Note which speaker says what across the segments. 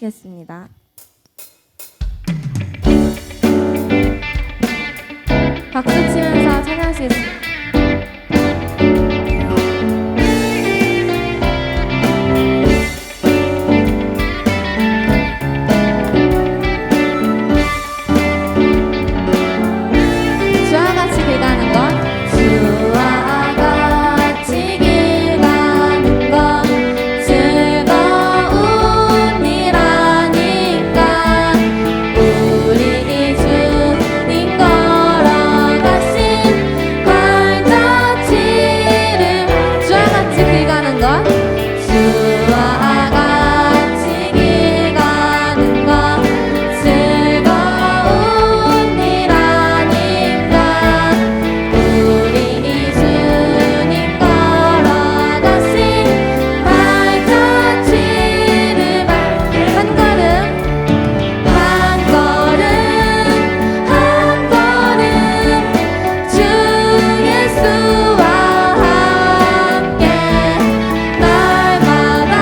Speaker 1: 찬양하시겠습니다. 박수 치면서 찬양하시겠습니다. 주와 같이 길 가는 것, 주와 같이 길 가는 것 즐거운 일아닐까. 우리 주님 걸어가신 발자취를 주와 같이 길 가는 것, 주와 같이 길 가는 것 즐거운 일아닐까. 우리 주님 걸어가신 발자취를 한 걸음 한 걸음 한 걸음 주 예수와 함께 날마다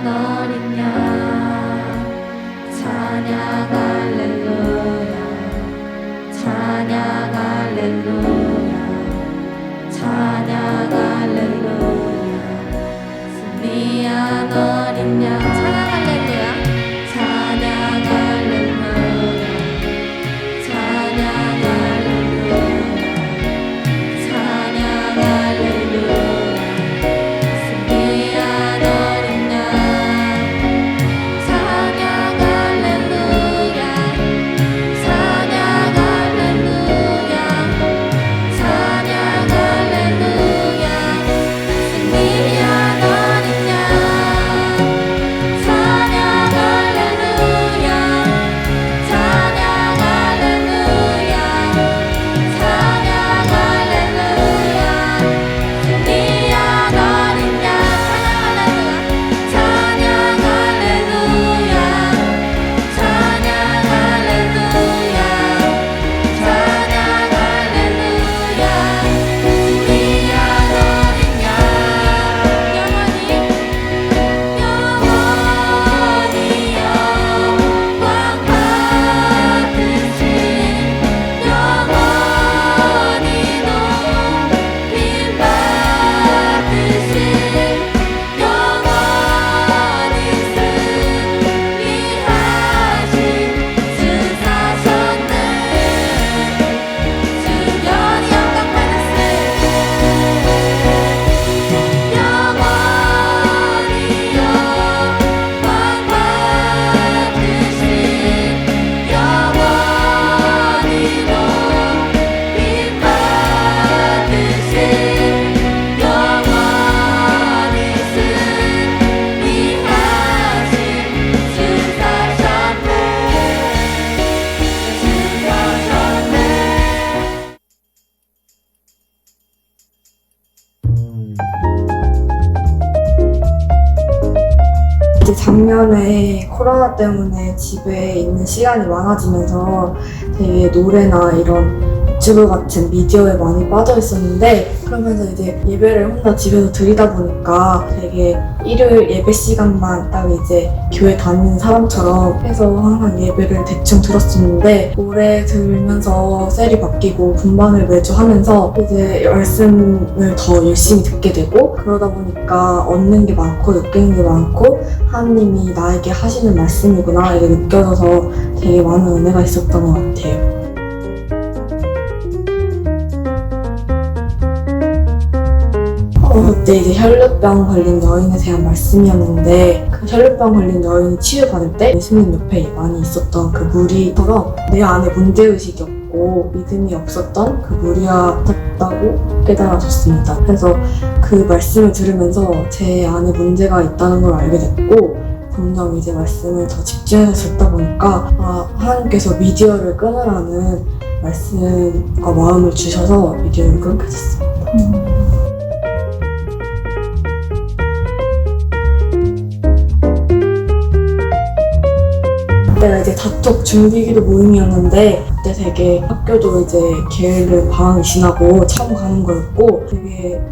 Speaker 1: 어린 양 찬양 할렐루야 찬양 할렐루야 찬양 할렐루야 승리한 어린 양 찬양 할렐루야 찬양 할렐루야 찬양 할렐루야 찬양 할렐루야 승리한 어린 양 찬양 할렐루야 찬양 할렐루야 찬양 할렐루야 승리한 어린 양 찬양 할렐루야 찬양 할렐루야 찬양 할렐루야 승리한 어린 양 찬양 할렐루야 찬양 할렐루야 찬양 할렐루야 승리한 어린 양 영원히 영광 받으신 영원히 높임 받으신 영원히 승리하신 주 사셨네 주 영원히 영광 받으신 영원히 영광 받으신 영원히 높임 받으신 영원히 승리하신 주 사셨네 주 사셨네
Speaker 2: 이제 작년에 코로나 때문에 집에 있는 시간이 많아지면서 되게 노래나 이런 유튜브 같은 미디어에 많이 빠져 있었는데, 그러면서 이제 예배를 혼자 집에서 드리다 보니까 되게 일요일 예배 시간만 딱 이제 교회 다니는 사람처럼 해서 항상 예배를 대충 들었었는데, 올해 들면서 셀이 바뀌고 분반을 매주 하면서 이제 말씀을 더 열심히 듣게 되고, 그러다 보니까 얻는 게 많고 느끼는 게 많고 하나님이 나에게 하시는 말씀이구나 이게 느껴져서 되게 많은 은혜가 있었던 것 같아요. 그때 이제 혈루병 걸린 여인에 대한 말씀이었는데, 그 혈루병 걸린 여인이 치유받을 때 예수님 옆에 많이 있었던 그 무리처럼 내 안에 문제의식이 없고 믿음이 없었던 그 무리와 같다고 깨달아졌습니다. 그래서 그 말씀을 들으면서 제 안에 문제가 있다는 걸 알게 됐고, 점점 이제 말씀을 더 집중해서 듣다 보니까 하나님께서 미디어를 끊으라는 말씀과 마음을 주셔서 미디어를 끊게 됐습니다. 그때가 이제 다톡 준비기도 모임이었는데, 그때 되게 학교도 이제 게으른 방학이 지나고 처음 가는 거였고 되게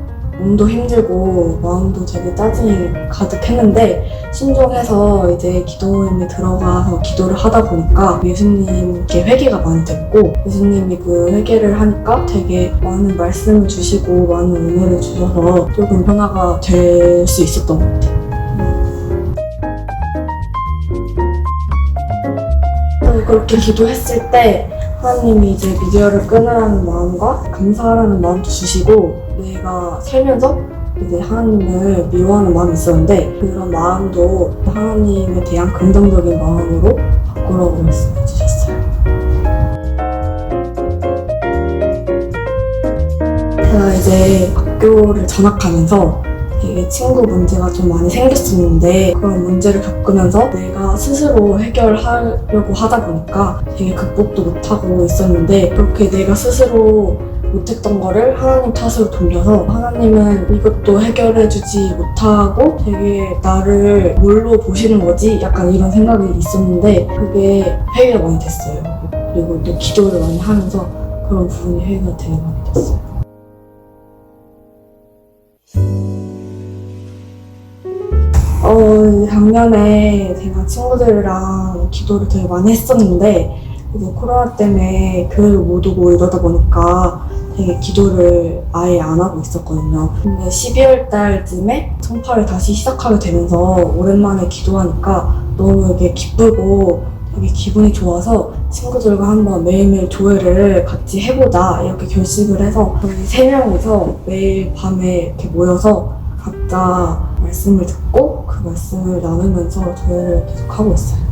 Speaker 2: 몸도 힘들고 마음도 되게 짜증이 가득했는데, 신중해서 이제 기도 모임에 들어가서 기도를 하다 보니까 예수님께 회개가 많이 됐고, 예수님이 그 회개를 하니까 되게 많은 말씀을 주시고 많은 은혜를 주셔서 조금 변화가 될 수 있었던 것 같아요. 그렇게 기도했을 때 하나님이 이제 미디어를 끊으라는 마음과 감사하라는 마음도 주시고, 내가 살면서 이제 하나님을 미워하는 마음이 있었는데 그런 마음도 하나님에 대한 긍정적인 마음으로 바꾸라고 말씀해 주셨어요. 제가 이제 학교를 전학하면서 되게 친구 문제가 좀 많이 생겼었는데, 그런 문제를 겪으면서 내가 스스로 해결하려고 하다 보니까 되게 극복도 못하고 있었는데, 그렇게 내가 스스로 못했던 거를 하나님 탓으로 돌려서 하나님은 이것도 해결해주지 못하고 되게 나를 뭘로 보시는 거지? 약간 이런 생각이 있었는데, 그게 회개가 많이 됐어요. 그리고 또 기도를 많이 하면서 그런 부분이 회개가 되게 많이 됐어요. 작년에 제가 친구들이랑 기도를 되게 많이 했었는데 이제 코로나 때문에 교회를 못 오고 이러다 보니까 되게 기도를 아예 안 하고 있었거든요. 근데 12월 달쯤에 청파를 다시 시작하게 되면서 오랜만에 기도하니까 너무 이게 기쁘고 되게 기분이 좋아서 친구들과 한번 매일매일 조회를 같이 해보자 이렇게 결심을 해서 저희 3명이서 매일 밤에 이렇게 모여서 각자 말씀을 듣고 그 말씀을 나누면서 조회를 계속 하고 있어요.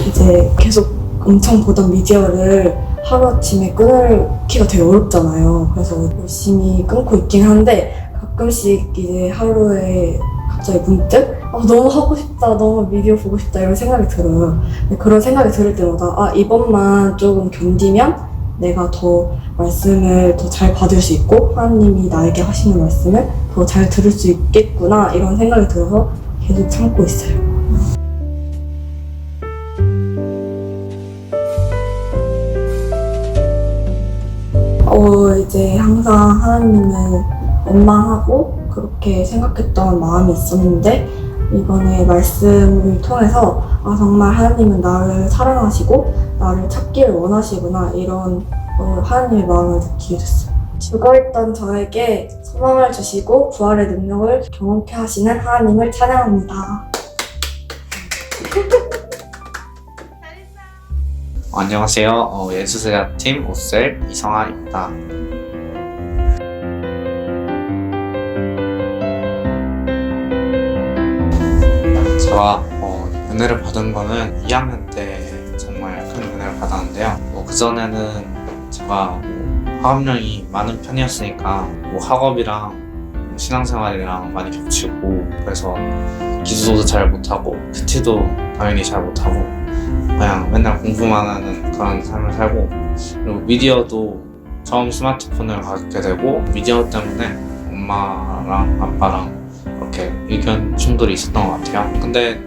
Speaker 2: 이제 계속 엄청 보던 미디어를 하루아침에 끊기가 되게 어렵잖아요. 그래서 열심히 끊고 있긴 한데 가끔씩 이제 하루에 갑자기 문득 너무 하고 싶다, 너무 미디어 보고 싶다 이런 생각이 들어요. 근데 그런 생각이 들을 때마다 이번만 조금 견디면 내가 더 말씀을 더 잘 받을 수 있고 하나님이 나에게 하시는 말씀을 더 잘 들을 수 있겠구나 이런 생각이 들어서 계속 참고 있어요. 이제 항상 하나님은 원망하고 그렇게 생각했던 마음이 있었는데 이번에 말씀을 통해서 정말 하나님은 나를 사랑하시고 나를 찾기를 원하시구나 이런 하나님의 마음을 느끼게 됐어요. 죽어있던 저에게 소망을 주시고 부활의 능력을 경험케 하시는 하나님을 찬양합니다.
Speaker 3: 안녕하세요. 예수세자팀 오셀 이성아입니다. 제가 은혜를 받은 거는 2학년 때 정말 큰 은혜를 받았는데요. 그전에는 제가 학업량이 많은 편이었으니까 학업이랑 신앙생활이랑 많이 겹치고 그래서 기도도 잘 못하고 PT도 당연히 잘 못하고 그냥 맨날 공부만 하는 그런 삶을 살고 그리고 미디어도 처음 스마트폰을 갖게 되고 미디어 때문에 엄마랑 아빠랑 그렇게 의견 충돌이 있었던 것 같아요. 근데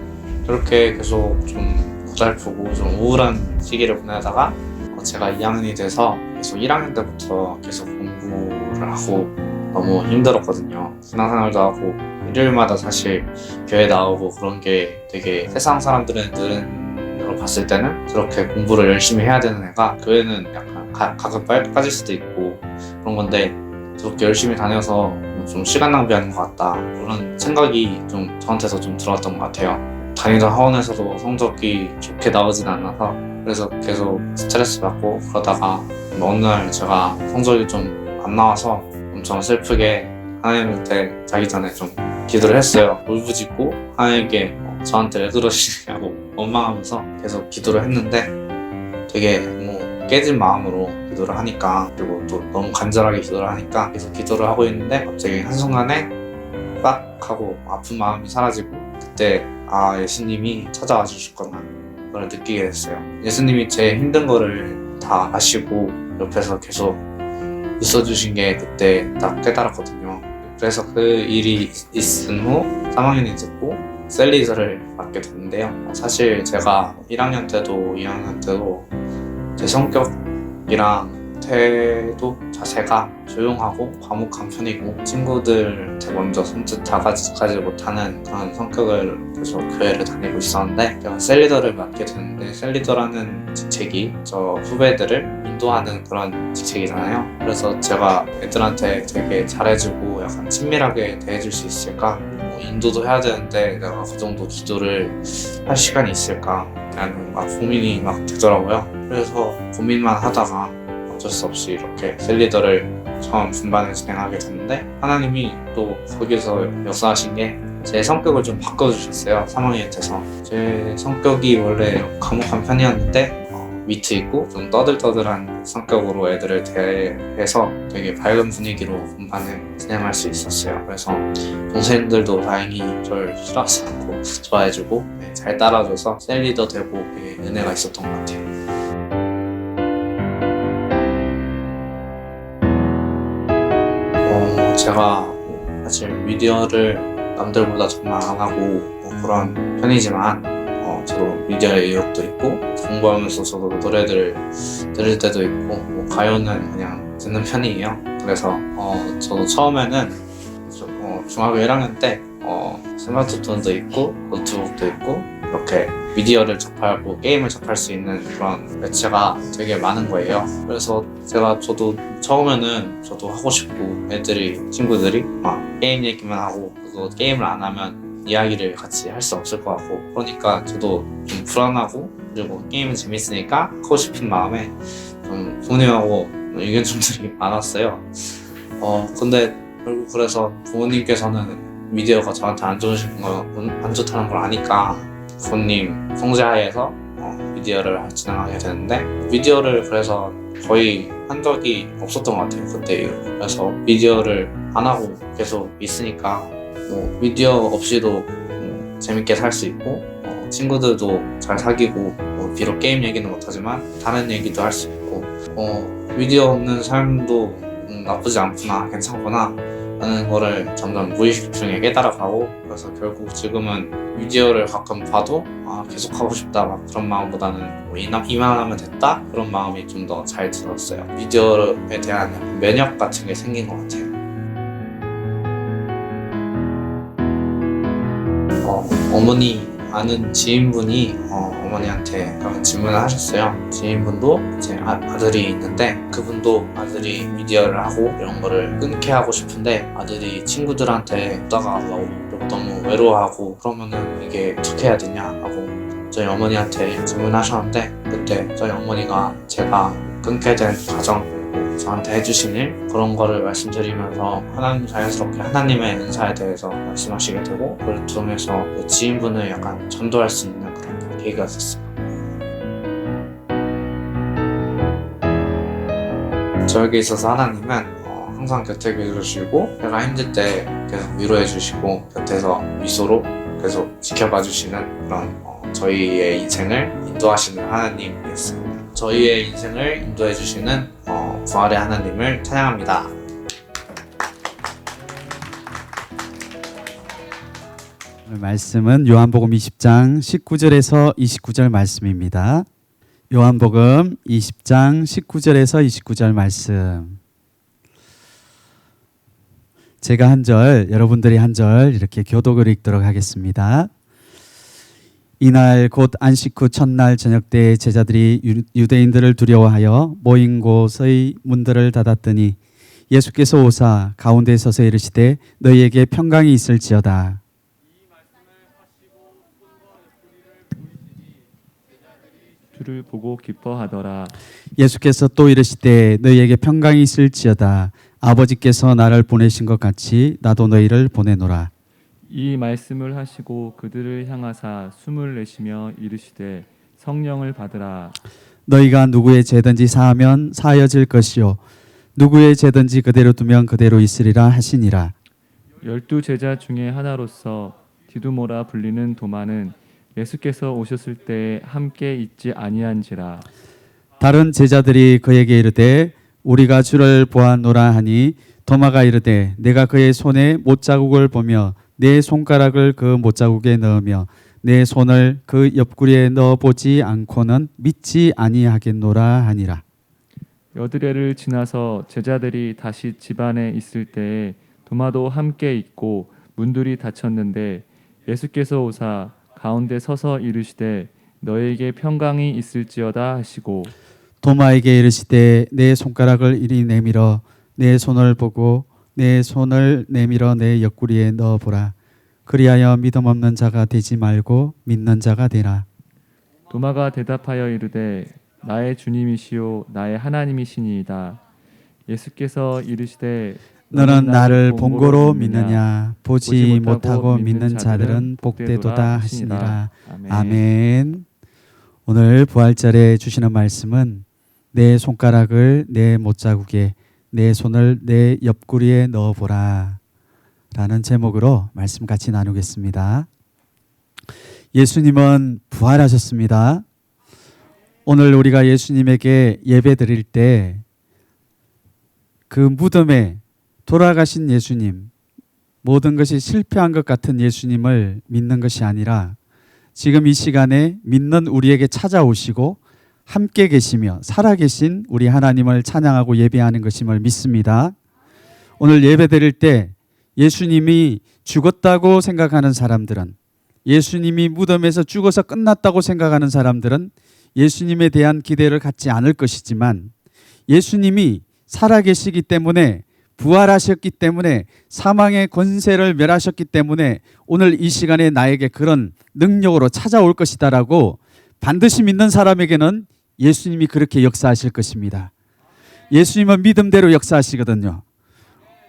Speaker 3: 그렇게 계속 좀 고달프고 좀 우울한 시기를 보내다가 제가 2학년이 돼서 계속 1학년 때부터 계속 공부를 하고 너무 힘들었거든요. 신앙생활도 하고 일요일마다 사실 교회 나오고 그런 게 되게 세상 사람들은 늘은 봤을 때는 저렇게 공부를 열심히 해야 되는 애가 교회는 약간 가끔 빠질 수도 있고 그런 건데 저렇게 열심히 다녀서 좀 시간 낭비하는 것 같다 그런 생각이 좀 저한테서 좀 들어왔던 것 같아요. 다니던 학원에서도 성적이 좋게 나오진 않아서 그래서 계속 스트레스 받고 그러다가 어느 날 제가 성적이 좀 안 나와서 엄청 슬프게 하나님한테 자기 전에 좀 기도를 했어요. 울부짖고 하나님께 저한테 왜 그러시냐고 원망하면서 계속 기도를 했는데 되게 깨진 마음으로 기도를 하니까 그리고 또 너무 간절하게 기도를 하니까 계속 기도를 하고 있는데 갑자기 한순간에 빡 하고 아픈 마음이 사라지고 그때 예수님이 찾아와 주셨구나 그걸 느끼게 됐어요. 예수님이 제 힘든 거를 다 아시고 옆에서 계속 있어주신 게 그때 딱 깨달았거든요. 그래서 그 일이 있은 후 3학년이 됐고 셀리더를 맡게 됐는데요. 사실 제가 1학년 때도 2학년 때도 제 성격이랑 태도 자세가 조용하고 과묵한 편이고 친구들한테 먼저 손짓 다가가지 못하는 그런 성격을 계속 교회를 다니고 있었는데 제가 셀리더를 맡게 됐는데 셀리더라는 직책이 저 후배들을 인도하는 그런 직책이잖아요. 그래서 제가 애들한테 되게 잘해주고 약간 친밀하게 대해줄 수 있을까? 인도도 해야 되는데 내가 그 정도 기도를 할 시간이 있을까? 라는 고민이 되더라고요. 그래서 고민만 하다가 어쩔 수 없이 이렇게 셀리더를 처음 분반을 진행하게 됐는데 하나님이 또 거기서 역사하신 게 제 성격을 좀 바꿔주셨어요. 3학년 돼서 제 성격이 원래 과묵한 편이었는데 위트 있고 좀 떠들떠들한 성격으로 애들을 대해서 되게 밝은 분위기로 분반을 진행할 수 있었어요. 그래서 동생들도 다행히 저를 싫어하지 않고 좋아해주고 잘 따라줘서 셀리더 되고 되게 은혜가 있었던 것 같아요. 제가 사실 미디어를 남들보다 정말 안 하고 그런 편이지만 저도 미디어의 의욕도 있고 공부하면서 저도 노래들을 들을 때도 있고 가요는 그냥 듣는 편이에요. 그래서 저도 처음에는 중학교 1학년 때 스마트폰도 있고 노트북도 있고 이렇게 미디어를 접하고 게임을 접할 수 있는 그런 매체가 되게 많은 거예요. 그래서 저도 처음에는 저도 하고 싶고 친구들이 막 게임 얘기만 하고 또 게임을 안 하면 이야기를 같이 할 수 없을 것 같고 그러니까 저도 좀 불안하고 그리고 게임은 재밌으니까 하고 싶은 마음에 좀 부모님하고 의견충돌이 많았어요. 근데 결국 그래서 부모님께서는 미디어가 저한테 안 좋다는 걸 아니까 부모님 통제하에서 미디어를 진행하게 되는데 미디어를 그래서 거의 한 적이 없었던 것 같아요 그때 이후로. 그래서 미디어를 안 하고 계속 있으니까 미디어 없이도 재밌게 살 수 있고 친구들도 잘 사귀고 비록 게임 얘기는 못하지만 다른 얘기도 할 수 있고 미디어 없는 삶도 나쁘지 않구나 괜찮구나 라는 거를 점점 무의식 중에 깨달아가고 그래서 결국 지금은 미디어를 가끔 봐도 계속 하고 싶다 막 그런 마음보다는 이만하면 됐다 그런 마음이 좀 더 잘 들었어요. 미디어에 대한 면역 같은 게 생긴 것 같아요. 어머니 아는 지인분이 어머니한테 그런 질문을 하셨어요. 지인분도 이제 아들이 있는데 그분도 아들이 미디어를 하고 이런 거를 끊게 하고 싶은데 아들이 친구들한테 보다가 너무 외로워하고 그러면은 이게 어떻게 해야 되냐 하고 저희 어머니한테 질문하셨는데 그때 저희 어머니가 제가 끊게 된 과정 저한테 해주신 일 그런 거를 말씀드리면서 자연스럽게 하나님의 은사에 대해서 말씀하시게 되고 그걸 통해서 그 지인분을 약간 전도할 수 있는 그런 계기가 됐어요. 저에게 있어서 하나님은 항상 곁에 계시고 제가 힘들 때 계속 위로해 주시고 곁에서 미소로 계속 지켜봐 주시는 그런 저희의 인생을 인도하시는 하나님이었습니다. 저희의 인생을 인도해 주시는 부활의 하나님을 찬양합니다.
Speaker 4: 오늘 말씀은 요한복음 20장 19절에서 29절 말씀입니다. 요한복음 20장 19절에서 29절 말씀. 제가 한 절, 여러분들이 한 절 이렇게 교독을 읽도록 하겠습니다. 이날 곧 안식 후 첫날 저녁 때 제자들이 유대인들을 두려워하여 모인 곳의 문들을 닫았더니 예수께서 오사 가운데 서서 이르시되 너희에게 평강이 있을지어다.
Speaker 5: 주를 보고 기뻐하더라.
Speaker 4: 예수께서 또 이르시되 너희에게 평강이 있을지어다. 아버지께서 나를 보내신 것 같이 나도 너희를 보내노라.
Speaker 5: 이 말씀을 하시고 그들을 향하사 숨을 내쉬며 이르시되 성령을 받으라.
Speaker 4: 너희가 누구의 죄든지 사하면 사하여질 것이요 누구의 죄든지 그대로 두면 그대로 있으리라 하시니라.
Speaker 5: 12 제자 중에 하나로서 디두모라 불리는 도마는 예수께서 오셨을 때에 함께 있지 아니한지라.
Speaker 4: 다른 제자들이 그에게 이르되 우리가 주를 보았노라 하니 도마가 이르되 내가 그의 손에 못자국을 보며 내 손가락을 그 못자국에 넣으며 내 손을 그 옆구리에 넣어보지 않고는 믿지 아니하겠노라 하니라.
Speaker 5: 여드레를 지나서 제자들이 다시 집 안에 있을 때에 도마도 함께 있고 문들이 닫혔는데 예수께서 오사 가운데 서서 이르시되 너에게 평강이 있을지어다 하시고
Speaker 4: 도마에게 이르시되 내 손가락을 이리 내밀어 내 손을 보고 내 손을 내밀어 내 옆구리에 넣어보라. 그리하여 믿음 없는 자가 되지 말고 믿는 자가 되라.
Speaker 5: 도마가 대답하여 이르되 나의 주님이시요 나의 하나님이시니이다. 예수께서 이르시되
Speaker 4: 너는 나를 본고로 믿느냐 보지 못하고 믿는 자들은 복되도다 하시니라. 아멘. 오늘 부활절에 주시는 말씀은 내 손가락을 내 못자국에 내 손을 내 옆구리에 넣어보라 라는 제목으로 말씀 같이 나누겠습니다. 예수님은 부활하셨습니다. 오늘 우리가 예수님에게 예배 드릴 때 그 무덤에 돌아가신 예수님, 모든 것이 실패한 것 같은 예수님을 믿는 것이 아니라 지금 이 시간에 믿는 우리에게 찾아오시고 함께 계시며 살아계신 우리 하나님을 찬양하고 예배하는 것임을 믿습니다. 오늘 예배 드릴 때 예수님이 죽었다고 생각하는 사람들은, 예수님이 무덤에서 죽어서 끝났다고 생각하는 사람들은 예수님에 대한 기대를 갖지 않을 것이지만, 예수님이 살아계시기 때문에, 부활하셨기 때문에, 사망의 권세를 멸하셨기 때문에 오늘 이 시간에 나에게 그런 능력으로 찾아올 것이다라고 반드시 믿는 사람에게는 예수님이 그렇게 역사하실 것입니다. 예수님은 믿음대로 역사하시거든요.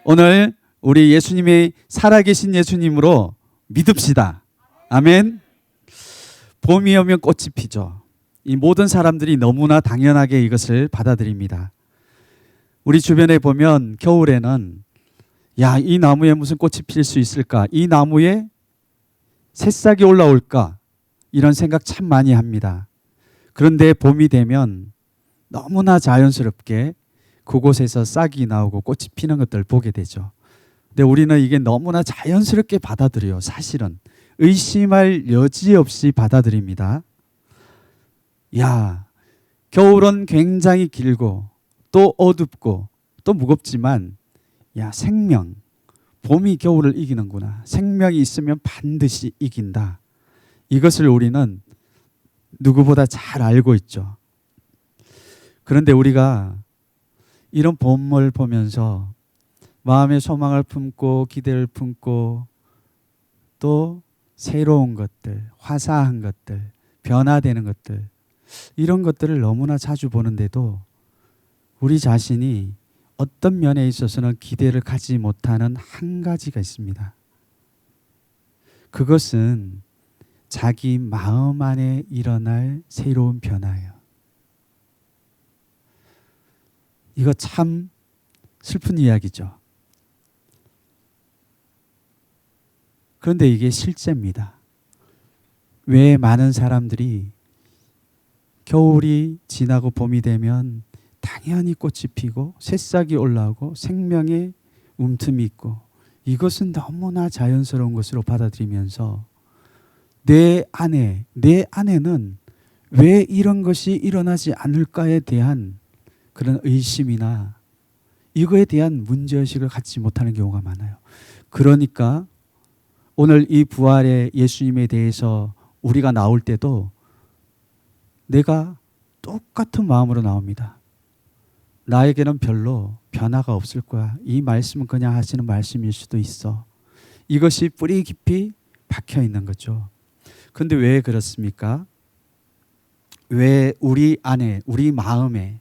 Speaker 4: 오늘 우리 예수님이 살아계신 예수님으로 믿읍시다. 아멘. 봄이 오면 꽃이 피죠. 이 모든 사람들이 너무나 당연하게 이것을 받아들입니다. 우리 주변에 보면 겨울에는 야, 이 나무에 무슨 꽃이 필 수 있을까? 이 나무에 새싹이 올라올까? 이런 생각 참 많이 합니다. 그런데 봄이 되면 너무나 자연스럽게 그곳에서 싹이 나오고 꽃이 피는 것들을 보게 되죠. 근데 우리는 이게 너무나 자연스럽게 받아들여요. 사실은 의심할 여지 없이 받아들입니다. 야, 겨울은 굉장히 길고 또 어둡고 또 무겁지만, 야, 생명, 봄이 겨울을 이기는구나. 생명이 있으면 반드시 이긴다. 이것을 우리는 누구보다 잘 알고 있죠. 그런데 우리가 이런 봄을 보면서 마음의 소망을 품고 기대를 품고 또 새로운 것들, 화사한 것들, 변화되는 것들, 이런 것들을 너무나 자주 보는데도 우리 자신이 어떤 면에 있어서는 기대를 가지 못하는 한 가지가 있습니다. 그것은 자기 마음 안에 일어날 새로운 변화예요. 이거 참 슬픈 이야기죠. 그런데 이게 실제입니다. 왜 많은 사람들이 겨울이 지나고 봄이 되면 당연히 꽃이 피고 새싹이 올라오고 생명의 움틈이 있고, 이것은 너무나 자연스러운 것으로 받아들이면서 내 안에는 왜 이런 것이 일어나지 않을까에 대한 그런 의심이나 이거에 대한 문제의식을 갖지 못하는 경우가 많아요. 그러니까 오늘 이 부활의 예수님에 대해서 우리가 나올 때도 내가 똑같은 마음으로 나옵니다. 나에게는 별로 변화가 없을 거야. 이 말씀은 그냥 하시는 말씀일 수도 있어. 이것이 뿌리 깊이 박혀 있는 거죠. 그런데 왜 그렇습니까? 왜 우리 안에, 우리 마음에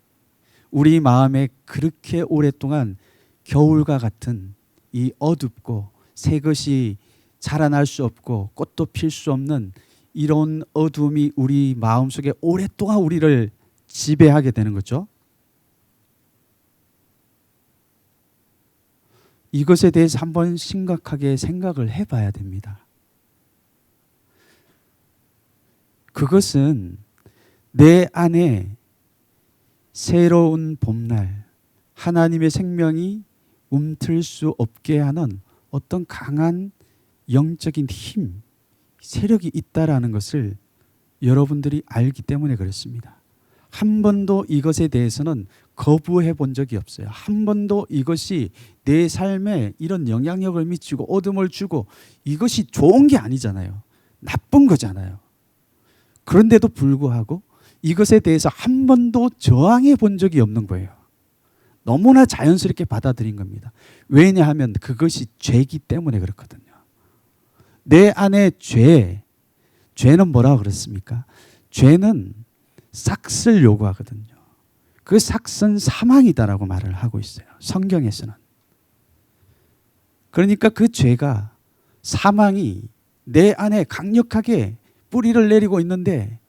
Speaker 4: 그렇게 오랫동안 겨울과 같은 이 어둡고 새 것이 자라날 수 없고 꽃도 필 수 없는 이런 어둠이 우리 마음속에 오랫동안 우리를 지배하게 되는 거죠? 이것에 대해서 한번 심각하게 생각을 해봐야 됩니다. 그것은 내 안에 새로운 봄날, 하나님의 생명이 움틀 수 없게 하는 어떤 강한 영적인 힘, 세력이 있다라는 것을 여러분들이 알기 때문에 그렇습니다. 한 번도 이것에 대해서는 거부해 본 적이 없어요. 한 번도 이것이 내 삶에 이런 영향력을 미치고 어둠을 주고 이것이 좋은 게 아니잖아요. 나쁜 거잖아요. 그런데도 불구하고 이것에 대해서 한 번도 저항해 본 적이 없는 거예요. 너무나 자연스럽게 받아들인 겁니다. 왜냐하면 그것이 죄이기 때문에 그렇거든요. 내 안에 죄는 뭐라고 그랬습니까? 죄는 삭슬 요구하거든요. 그 삭은 사망이다라고 말을 하고 있어요. 성경에서는. 그러니까 그 죄가, 사망이 내 안에 강력하게 뿌리를 내리고 있는데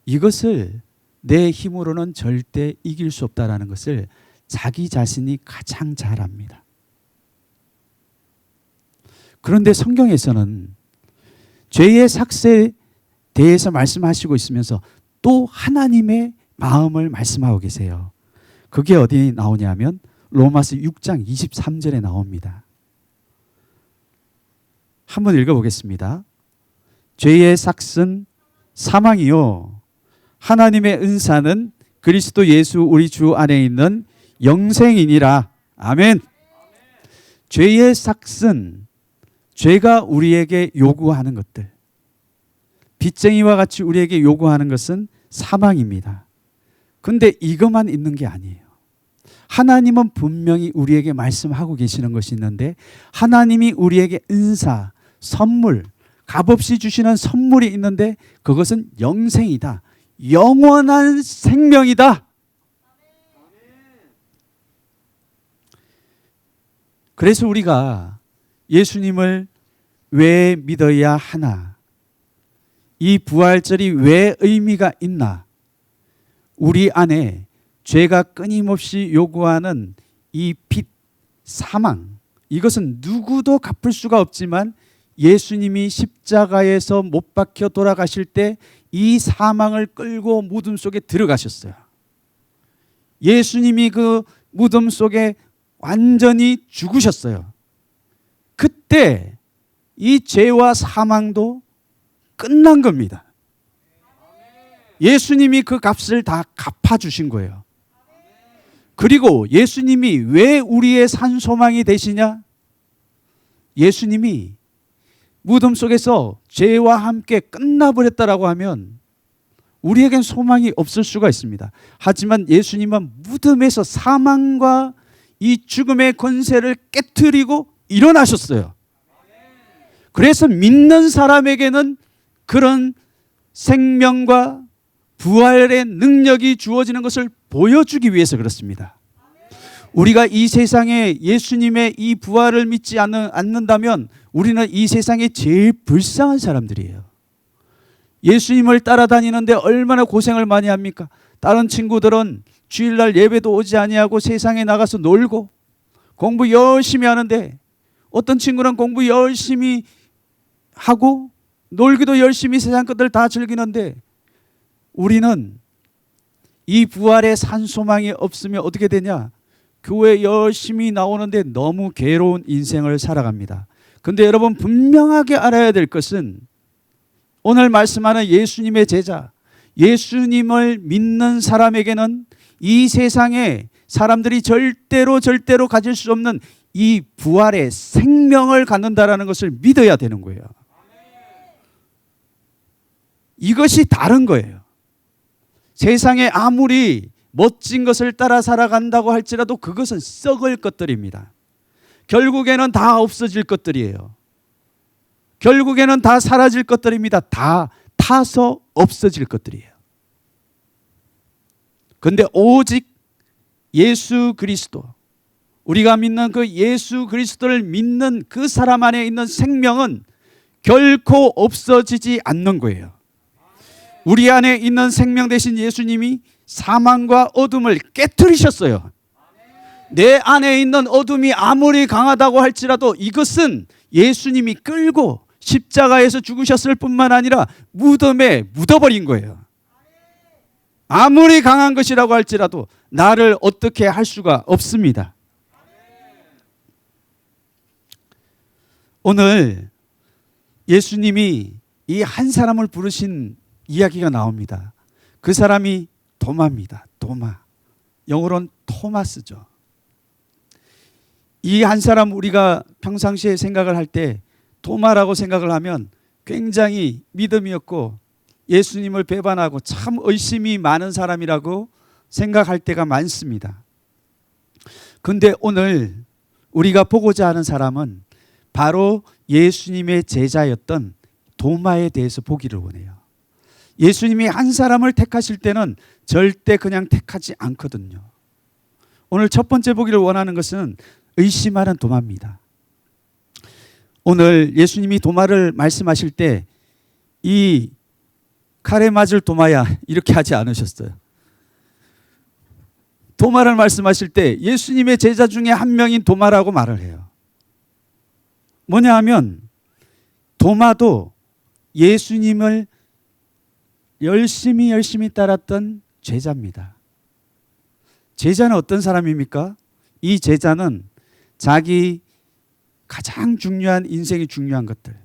Speaker 4: 이것을 내 힘으로는 절대 이길 수 없다라는 것을 자기 자신이 가장 잘 압니다. 그런데 성경에서는 죄의 삭스에 대해서 말씀하시고 있으면서 또 하나님의 마음을 말씀하고 계세요. 그게 어디 나오냐면 로마서 6장 23절에 나옵니다. 한번 읽어보겠습니다. 죄의 삭은 사망이요 하나님의 은사는 그리스도 예수 우리 주 안에 있는 영생이니라. 아멘. 죄의 삭은 죄가 우리에게 요구하는 것들, 빚쟁이와 같이 우리에게 요구하는 것은 사망입니다. 근데 이것만 있는 게 아니에요. 하나님은 분명히 우리에게 말씀하고 계시는 것이 있는데, 하나님이 우리에게 은사, 선물, 값없이 주시는 선물이 있는데 그것은 영생이다. 영원한 생명이다. 그래서 우리가 예수님을 왜 믿어야 하나? 이 부활절이 왜 의미가 있나? 우리 안에 죄가 끊임없이 요구하는 이 빚, 사망, 이것은 누구도 갚을 수가 없지만 예수님이 십자가에서 못 박혀 돌아가실 때 이 사망을 끌고 무덤 속에 들어가셨어요. 예수님이 그 무덤 속에 완전히 죽으셨어요. 그때 이 죄와 사망도 끝난 겁니다. 예수님이 그 값을 다 갚아주신 거예요. 그리고 예수님이 왜 우리의 산 소망이 되시냐? 예수님이 무덤 속에서 죄와 함께 끝나버렸다라고 하면 우리에겐 소망이 없을 수가 있습니다. 하지만 예수님은 무덤에서 사망과 이 죽음의 권세를 깨트리고 일어나셨어요. 그래서 믿는 사람에게는 그런 생명과 부활의 능력이 주어지는 것을 보여주기 위해서 그렇습니다. 우리가 이 세상에 예수님의 이 부활을 믿지 않는다면 우리는 이 세상에 제일 불쌍한 사람들이에요. 예수님을 따라다니는데 얼마나 고생을 많이 합니까? 다른 친구들은 주일날 예배도 오지 아니하고 세상에 나가서 놀고 공부 열심히 하는데, 어떤 친구는 공부 열심히 하고 놀기도 열심히 세상 것들 다 즐기는데, 우리는 이 부활의 산 소망이 없으면 어떻게 되냐? 교회 열심히 나오는데 너무 괴로운 인생을 살아갑니다. 근데 여러분 분명하게 알아야 될 것은, 오늘 말씀하는 예수님의 제자, 예수님을 믿는 사람에게는 이 세상에 사람들이 절대로 가질 수 없는 이 부활의 생명을 갖는다라는 것을 믿어야 되는 거예요. 이것이 다른 거예요. 세상에 아무리 멋진 것을 따라 살아간다고 할지라도 그것은 썩을 것들입니다. 결국에는 다 없어질 것들이에요. 결국에는 다 사라질 것들입니다. 다 타서 없어질 것들이에요. 그런데 오직 예수 그리스도, 우리가 믿는 그 예수 그리스도를 믿는 그 사람 안에 있는 생명은 결코 없어지지 않는 거예요. 우리 안에 있는 생명 되신 예수님이 사망과 어둠을 깨트리셨어요. 내 안에 있는 어둠이 아무리 강하다고 할지라도 이것은 예수님이 끌고 십자가에서 죽으셨을 뿐만 아니라 무덤에 묻어버린 거예요. 아무리 강한 것이라고 할지라도 나를 어떻게 할 수가 없습니다. 오늘 예수님이 이 한 사람을 부르신 이야기가 나옵니다. 그 사람이 도마입니다. 도마. 영어로는 토마스죠. 이 한 사람, 우리가 평상시에 생각을 할 때 도마라고 생각을 하면 굉장히 믿음이 없고 예수님을 배반하고 참 의심이 많은 사람이라고 생각할 때가 많습니다. 그런데 오늘 우리가 보고자 하는 사람은 바로 예수님의 제자였던 도마에 대해서 보기를 원해요. 예수님이 한 사람을 택하실 때는 절대 그냥 택하지 않거든요. 오늘 첫 번째 보기를 원하는 것은 의심하는 도마입니다. 오늘 예수님이 도마를 말씀하실 때 이 칼에 맞을 도마야 이렇게 하지 않으셨어요. 도마를 말씀하실 때 예수님의 제자 중에 한 명인 도마라고 말을 해요. 뭐냐 하면 도마도 예수님을 열심히 따랐던 제자입니다. 제자는 어떤 사람입니까? 이 제자는 자기 가장 중요한, 인생이 중요한 것들,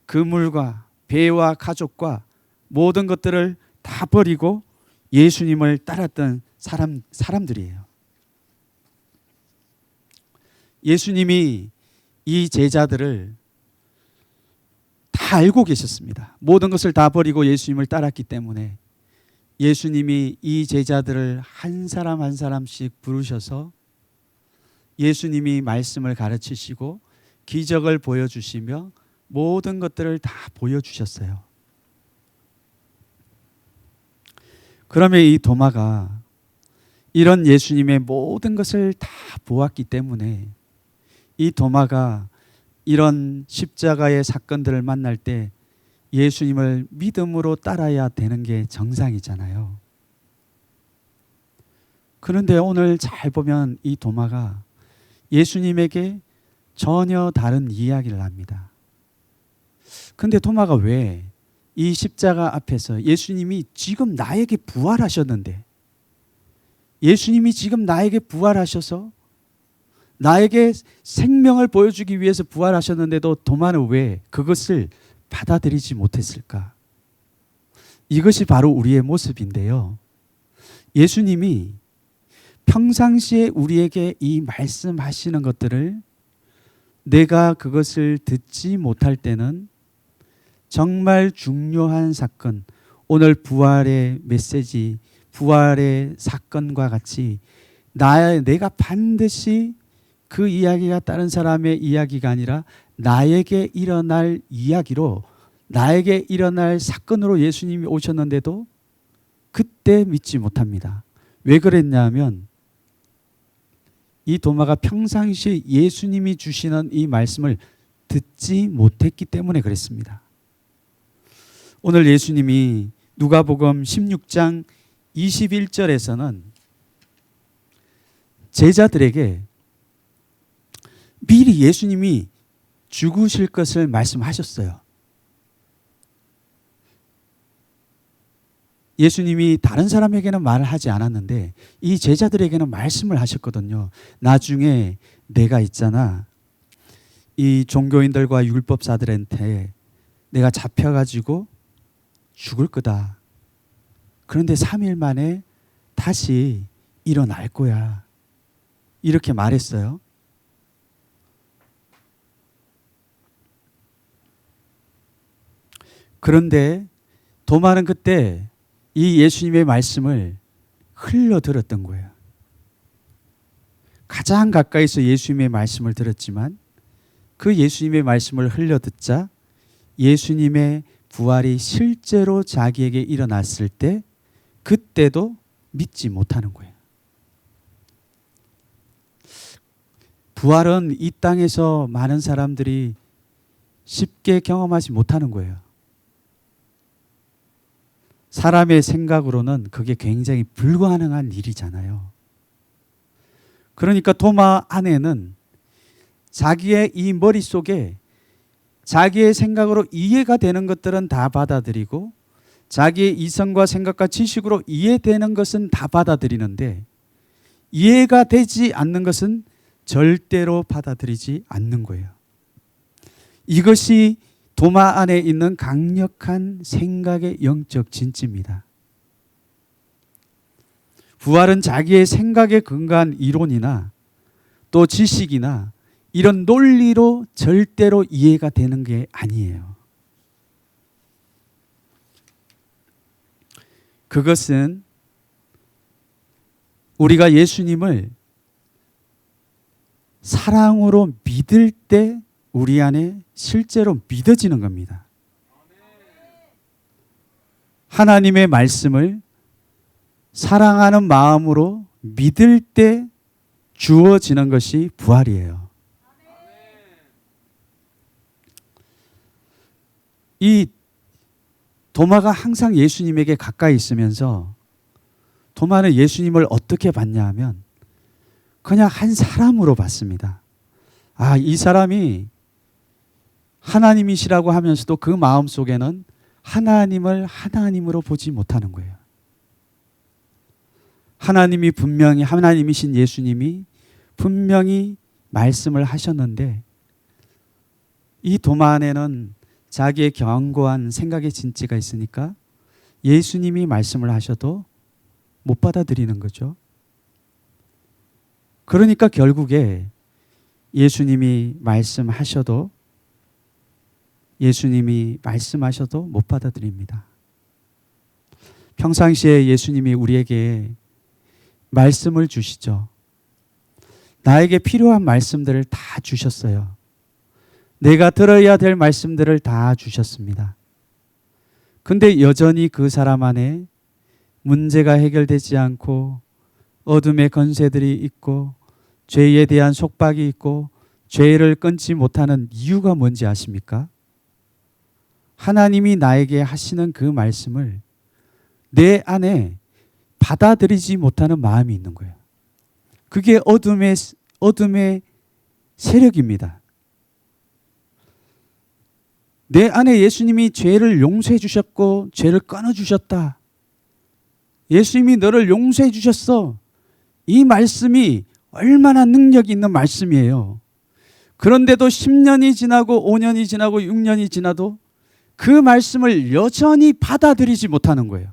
Speaker 4: 그물과 배와 가족과 모든 것들을 다 버리고 예수님을 따랐던 사람들이에요. 예수님이 이 제자들을 다 알고 계셨습니다. 모든 것을 다 버리고 예수님을 따랐기 때문에 예수님이 이 제자들을 한 사람 한 사람씩 부르셔서 예수님이 말씀을 가르치시고 기적을 보여주시며 모든 것들을 다 보여주셨어요. 그러면 이 도마가 이런 예수님의 모든 것을 다 보았기 때문에 이 도마가 이런 십자가의 사건들을 만날 때 예수님을 믿음으로 따라야 되는 게 정상이잖아요. 그런데 오늘 잘 보면 이 도마가 예수님에게 전혀 다른 이야기를 합니다. 근데 도마가 왜 이 십자가 앞에서 예수님이 지금 나에게 부활하셨는데, 예수님이 지금 나에게 부활하셔서 나에게 생명을 보여주기 위해서 부활하셨는데도 도마는 왜 그것을 받아들이지 못했을까? 이것이 바로 우리의 모습인데요. 예수님이 평상시에 우리에게 이 말씀하시는 것들을 내가 그것을 듣지 못할 때는 정말 중요한 사건, 오늘 부활의 메시지, 부활의 사건과 같이 내가 반드시 그 이야기가 다른 사람의 이야기가 아니라 나에게 일어날 이야기로, 나에게 일어날 사건으로 예수님이 오셨는데도 그때 믿지 못합니다. 왜 그랬냐면 이 도마가 평상시에 예수님이 주시는 이 말씀을 듣지 못했기 때문에 그랬습니다. 오늘 예수님이 누가복음 16장 21절에서는 제자들에게 미리 예수님이 죽으실 것을 말씀하셨어요. 예수님이 다른 사람에게는 말을 하지 않았는데 이 제자들에게는 말씀을 하셨거든요. 나중에 내가 있잖아, 이 종교인들과 율법사들한테 내가 잡혀가지고 죽을 거다. 그런데 3일 만에 다시 일어날 거야. 이렇게 말했어요. 그런데 도마는 그때 이 예수님의 말씀을 흘려들었던 거예요. 가장 가까이서 예수님의 말씀을 들었지만 그 예수님의 말씀을 흘려듣자 예수님의 부활이 실제로 자기에게 일어났을 때 그때도 믿지 못하는 거예요. 부활은 이 땅에서 많은 사람들이 쉽게 경험하지 못하는 거예요. 사람의 생각으로는 그게 굉장히 불가능한 일이잖아요. 그러니까 도마 안에는 자기의 이 머릿속에 자기의 생각으로 이해가 되는 것들은 다 받아들이고 자기의 이성과 생각과 지식으로 이해되는 것은 다 받아들이는데 이해가 되지 않는 것은 절대로 받아들이지 않는 거예요. 이것이 도마 안에 있는 강력한 생각의 영적 진지입니다. 부활은 자기의 생각에 근거한 이론이나 또 지식이나 이런 논리로 절대로 이해가 되는 게 아니에요. 그것은 우리가 예수님을 사랑으로 믿을 때 우리 안에 실제로 믿어지는 겁니다. 하나님의 말씀을 사랑하는 마음으로 믿을 때 주어지는 것이 부활이에요. 이 도마가 항상 예수님에게 가까이 있으면서 도마는 예수님을 어떻게 봤냐 하면 그냥 한 사람으로 봤습니다. 아, 이 사람이 하나님이시라고 하면서도 그 마음속에는 하나님을 하나님으로 보지 못하는 거예요. 하나님이 분명히, 하나님이신 예수님이 분명히 말씀을 하셨는데 이 도마 안에는 자기의 견고한 생각의 진지가 있으니까 예수님이 말씀을 하셔도 못 받아들이는 거죠. 그러니까 결국에 예수님이 말씀하셔도 못 받아들입니다. 평상시에 예수님이 우리에게 말씀을 주시죠. 나에게 필요한 말씀들을 다 주셨어요. 내가 들어야 될 말씀들을 다 주셨습니다. 근데 여전히 그 사람 안에 문제가 해결되지 않고 어둠의 권세들이 있고 죄에 대한 속박이 있고 죄를 끊지 못하는 이유가 뭔지 아십니까? 하나님이 나에게 하시는 그 말씀을 내 안에 받아들이지 못하는 마음이 있는 거예요. 그게 어둠의 세력입니다. 내 안에 예수님이 죄를 용서해 주셨고 죄를 끊어 주셨다. 예수님이 너를 용서해 주셨어. 이 말씀이 얼마나 능력 있는 말씀이에요. 그런데도 10년이 지나고 5년이 지나고 6년이 지나도 그 말씀을 여전히 받아들이지 못하는 거예요.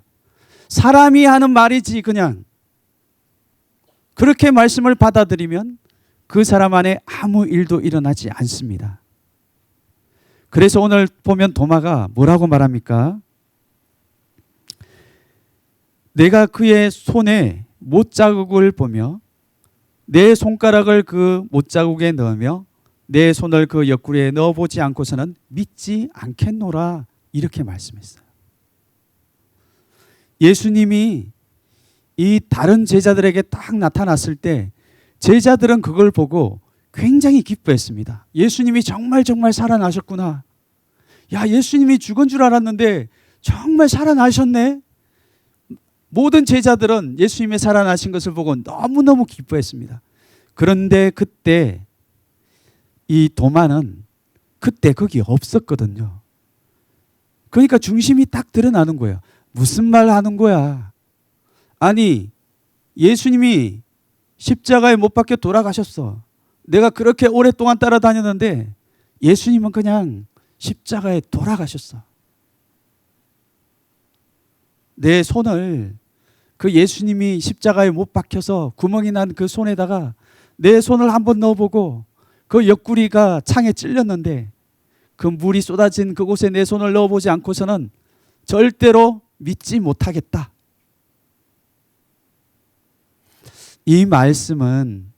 Speaker 4: 사람이 하는 말이지 그냥. 그렇게 말씀을 받아들이면 그 사람 안에 아무 일도 일어나지 않습니다. 그래서 오늘 보면 도마가 뭐라고 말합니까? 내가 그의 손에 못자국을 보며 내 손가락을 그 못자국에 넣으며 내 손을 그 옆구리에 넣어보지 않고서는 믿지 않겠노라, 이렇게 말씀했어요. 예수님이 이 다른 제자들에게 딱 나타났을 때 제자들은 그걸 보고 굉장히 기뻐했습니다. 예수님이 정말 살아나셨구나. 야, 예수님이 죽은 줄 알았는데 정말 살아나셨네. 모든 제자들은 예수님이 살아나신 것을 보고 너무너무 기뻐했습니다. 그런데 그때 이 도마는 그때 거기 없었거든요. 그러니까 중심이 딱 드러나는 거예요. 무슨 말 하는 거야? 아니, 예수님이 십자가에 못 박혀 돌아가셨어. 내가 그렇게 오랫동안 따라다녔는데 예수님은 그냥 십자가에 돌아가셨어. 내 손을 그 예수님이 십자가에 못 박혀서 구멍이 난 그 손에다가 내 손을 한번 넣어보고 그 옆구리가 창에 찔렸는데 그 물이 쏟아진 그곳에 내 손을 넣어보지 않고서는 절대로 믿지 못하겠다. 이 말씀은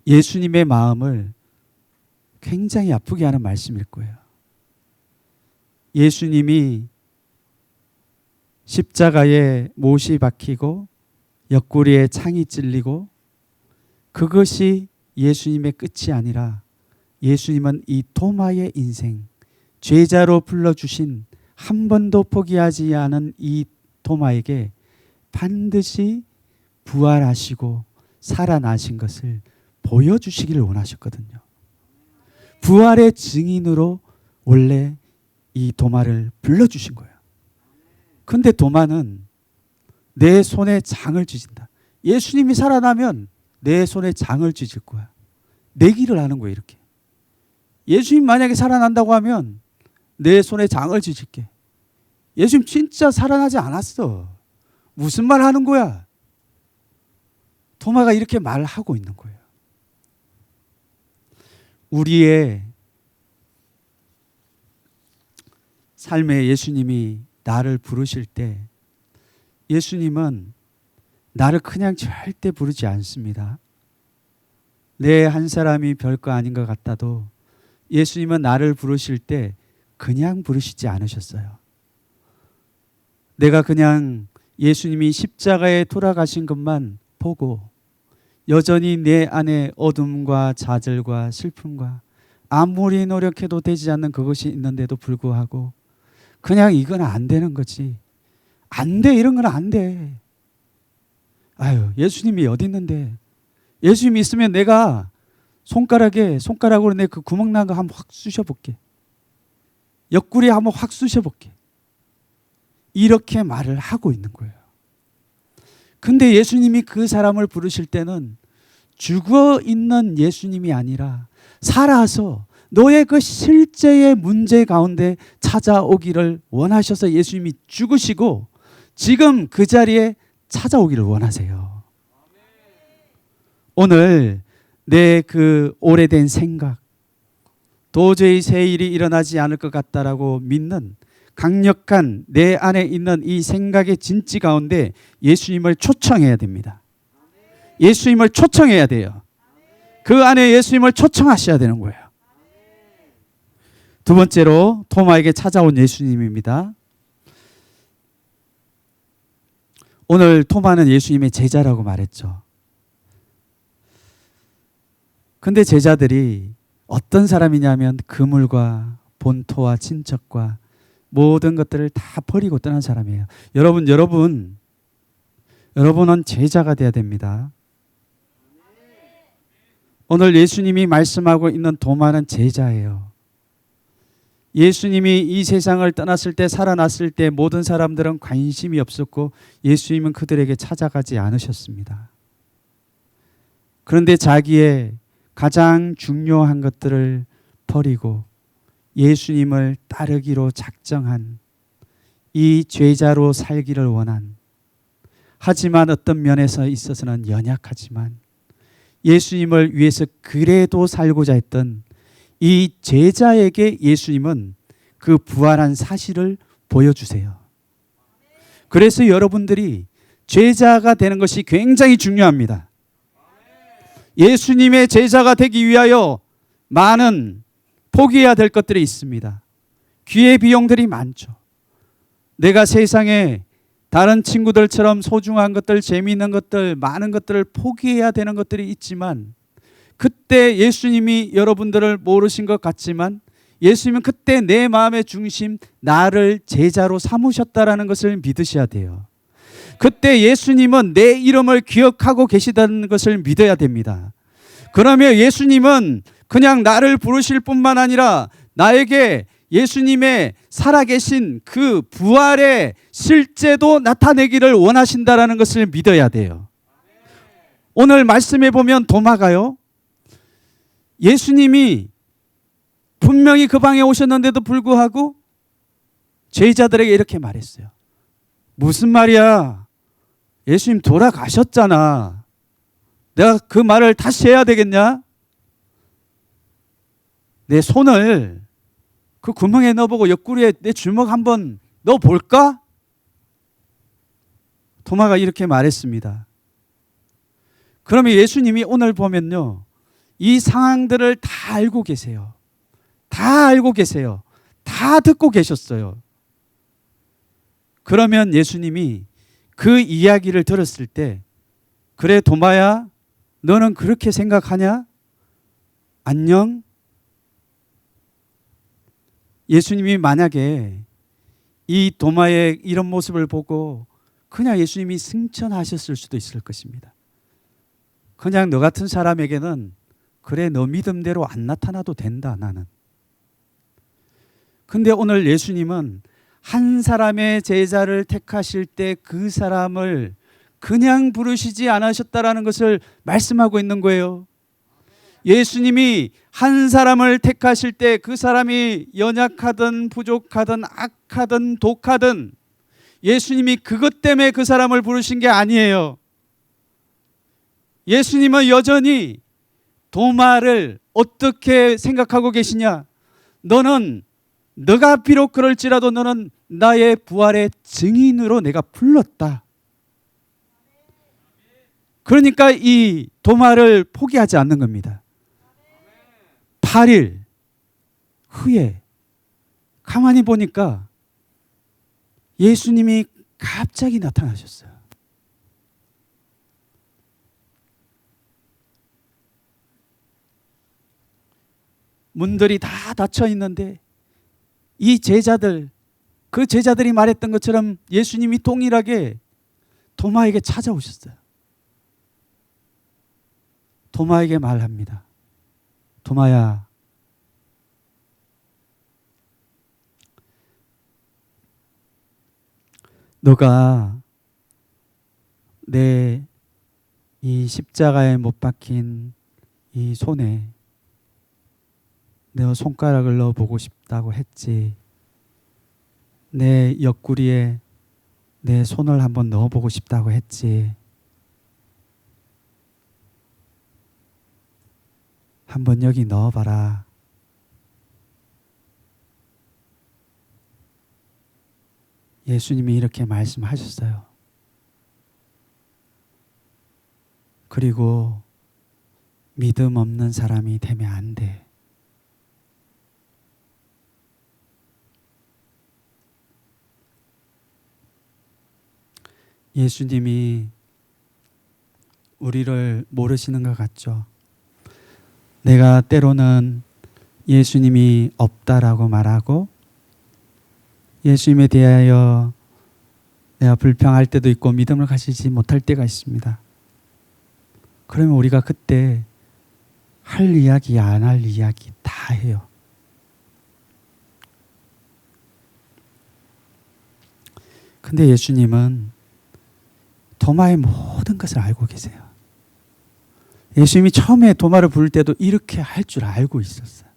Speaker 4: 예수님의 마음을 굉장히 아프게 하는 말씀일 거예요. 예수님이 십자가에 못이 박히고 옆구리에 창이 찔리고 그것이 예수님의 끝이 아니라 예수님은 이 도마의 인생, 죄자로 불러주신 한 번도 포기하지 않은 이 도마에게 반드시 부활하시고 살아나신 것을 보여주시기를 원하셨거든요. 부활의 증인으로 원래 이 도마를 불러주신 거예요. 근데 도마는 내 손에 장을 쥐진다. 예수님이 살아나면 내 손에 장을 쥐질 거야. 내기를 하는 거예요, 이렇게. 예수님 만약에 살아난다고 하면 내 손에 장을 쥐질게. 예수님 진짜 살아나지 않았어. 무슨 말 하는 거야? 도마가 이렇게 말하고 있는 거예요. 우리의 삶에 예수님이 나를 부르실 때 예수님은 나를 그냥 절대 부르지 않습니다. 내 한 사람이 별거 아닌 것 같아도 예수님은 나를 부르실 때 그냥 부르시지 않으셨어요. 내가 그냥 예수님이 십자가에 돌아가신 것만 보고 여전히 내 안에 어둠과 좌절과 슬픔과 아무리 노력해도 되지 않는 그것이 있는데도 불구하고 그냥 이건 안 되는 거지. 안 돼, 이런 건 안 돼. 아유, 예수님이 어디 있는데. 예수님이 있으면 내가 손가락으로 내 그 구멍 난 거 한번 확 쑤셔볼게. 옆구리에 한번 확 쑤셔볼게. 이렇게 말을 하고 있는 거예요. 근데 예수님이 그 사람을 부르실 때는 죽어 있는 예수님이 아니라 살아서 너의 그 실제의 문제 가운데 찾아오기를 원하셔서 예수님이 죽으시고 지금 그 자리에 찾아오기를 원하세요. 오늘 내 그 오래된 생각, 도저히 새 일이 일어나지 않을 것 같다라고 믿는 강력한 내 안에 있는 이 생각의 진지 가운데 예수님을 초청해야 됩니다. 예수님을 초청해야 돼요. 그 안에 예수님을 초청하셔야 되는 거예요. 두 번째로 토마에게 찾아온 예수님입니다. 오늘 토마는 예수님의 제자라고 말했죠. 근데 제자들이 어떤 사람이냐면 그물과 본토와 친척과 모든 것들을 다 버리고 떠난 사람이에요. 여러분은 제자가 돼야 됩니다. 오늘 예수님이 말씀하고 있는 도마는 제자예요. 예수님이 이 세상을 떠났을 때, 살아났을 때 모든 사람들은 관심이 없었고 예수님은 그들에게 찾아가지 않으셨습니다. 그런데 자기의 가장 중요한 것들을 버리고 예수님을 따르기로 작정한, 이 제자로 살기를 원한, 하지만 어떤 면에서 있어서는 연약하지만 예수님을 위해서 그래도 살고자 했던 이 제자에게 예수님은 그 부활한 사실을 보여주세요. 그래서 여러분들이 제자가 되는 것이 굉장히 중요합니다. 예수님의 제자가 되기 위하여 많은 포기해야 될 것들이 있습니다. 귀의 비용들이 많죠. 내가 세상에 다른 친구들처럼 소중한 것들, 재미있는 것들, 많은 것들을 포기해야 되는 것들이 있지만, 그때 예수님이 여러분들을 모르신 것 같지만 예수님은 그때 내 마음의 중심, 나를 제자로 삼으셨다라는 것을 믿으셔야 돼요. 그때 예수님은 내 이름을 기억하고 계시다는 것을 믿어야 됩니다. 그러면 예수님은 그냥 나를 부르실 뿐만 아니라 나에게 예수님의 살아계신 그 부활의 실제도 나타내기를 원하신다라는 것을 믿어야 돼요. 오늘 말씀해 보면 도마가요, 예수님이 분명히 그 방에 오셨는데도 불구하고 제자들에게 이렇게 말했어요. 무슨 말이야? 예수님 돌아가셨잖아. 내가 그 말을 다시 해야 되겠냐? 내 손을 그 구멍에 넣어보고 옆구리에 내 주먹 한번 넣어볼까? 도마가 이렇게 말했습니다. 그러면 예수님이 오늘 보면요, 이 상황들을 다 알고 계세요. 다 알고 계세요. 다 듣고 계셨어요. 그러면 예수님이 그 이야기를 들었을 때, 그래 도마야, 너는 그렇게 생각하냐? 안녕? 예수님이 만약에 이 도마의 이런 모습을 보고 그냥 예수님이 승천하셨을 수도 있을 것입니다. 그냥 너 같은 사람에게는 그래 너 믿음대로 안 나타나도 된다 나는. 근데 오늘 예수님은 한 사람의 제자를 택하실 때 그 사람을 그냥 부르시지 않으셨다라는 것을 말씀하고 있는 거예요. 예수님이 한 사람을 택하실 때 그 사람이 연약하든 부족하든 악하든 독하든 예수님이 그것 때문에 그 사람을 부르신 게 아니에요. 예수님은 여전히 도마를 어떻게 생각하고 계시냐? 너가 비록 그럴지라도 너는 나의 부활의 증인으로 내가 불렀다. 그러니까 이 도마를 포기하지 않는 겁니다. 8일 후에 가만히 보니까 예수님이 갑자기 나타나셨어요. 문들이 다 닫혀 있는데 이 제자들, 그 제자들이 말했던 것처럼 예수님이 동일하게 도마에게 찾아오셨어요. 도마에게 말합니다. 도마야, 너가 내 이 십자가에 못 박힌 이 손에 내 손가락을 넣어보고 싶다고 했지. 내 옆구리에 내 손을 한번 넣어보고 싶다고 했지. 한번 여기 넣어봐라. 예수님이 이렇게 말씀하셨어요. 그리고 믿음 없는 사람이 되면 안 돼. 예수님이 우리를 모르시는 것 같죠. 내가 때로는 예수님이 없다라고 말하고 예수님에 대하여 내가 불평할 때도 있고 믿음을 가지지 못할 때가 있습니다. 그러면 우리가 그때 할 이야기, 안 할 이야기 다 해요. 근데 예수님은 도마의 모든 것을 알고 계세요. 예수님이 처음에 도마를 부를 때도 이렇게 할 줄 알고 있었어요.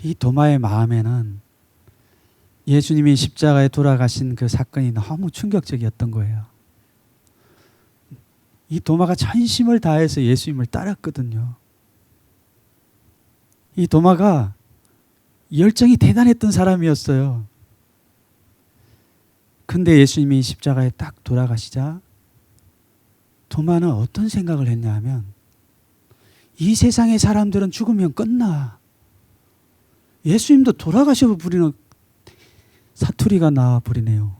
Speaker 4: 이 도마의 마음에는 예수님이 십자가에 돌아가신 그 사건이 너무 충격적이었던 거예요. 이 도마가 전심을 다해서 예수님을 따랐거든요. 이 도마가 열정이 대단했던 사람이었어요. 근데 예수님이 십자가에 딱 돌아가시자 도마는 어떤 생각을 했냐 하면 이 세상의 사람들은 죽으면 끝나. 예수님도 돌아가셔 버리는 사투리가 나와 버리네요.